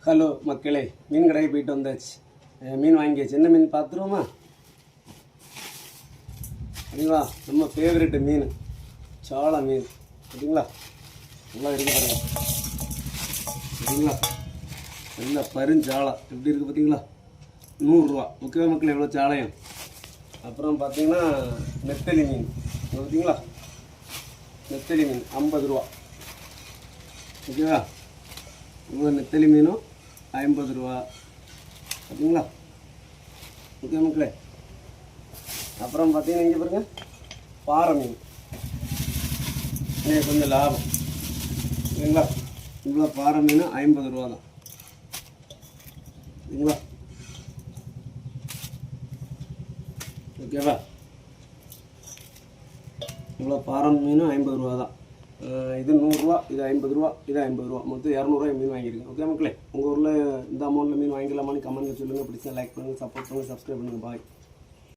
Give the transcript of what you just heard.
Hello மக்களே, மீன் கடைக்கு போயிட்டு வந்தாச்சு. மீன் வாங்கியாச்சு. என்ன மீன் பார்த்துருவோமா? சரிங்களா, நம்ம ஃபேவரெட்டு மீன் சாளை மீன். சரிங்களா, நல்லா இருக்கு பாருங்க. சரிங்களா, நல்லா பருஞ்சாளை எப்படி இருக்குது பார்த்தீங்களா? 100 ரூபா. ஓகேவா மக்கள், எவ்வளோ சாளையம். அப்புறம் பார்த்தீங்கன்னா நெத்தலி மீன் பார்த்தீங்களா, நெத்தலி மீன் 50 ரூபா. ஓகேவா, இவ்வளோ நெத்தலி மீனும் 50 ரூபா. பார்த்தீங்களா? ஓகே மக்களே. அப்புறம் பார்த்தீங்கன்னா இங்கே பாருங்க, பாறை மீன் கொஞ்சம் லாபம். சரிங்களா, இவ்வளோ பாறை மீன் 50 ரூபா தான். சரிங்களா, ஓகேவா? இவ்வளோ பாறை மீன் 50 ரூபா தான். இது 100 ரூபா, இது 50 ரூபா, இது 50 ரூபா. மொத்தம் 200 ரூபாய் மீன் வாங்கியிருக்கேன். ஓகே மக்களே, உங்கள் ஊரில் இந்த அமௌண்ட்டில் மீன் வாங்கிக்கலாமான்னு கமெண்ட்டில் சொல்லுங்கள். பிடிச்சா லைக் பண்ணுங்கள், சப்போர்ட் பண்ணுங்கள், சப்ஸ்கிரைப் பண்ணுங்கள். பாய்.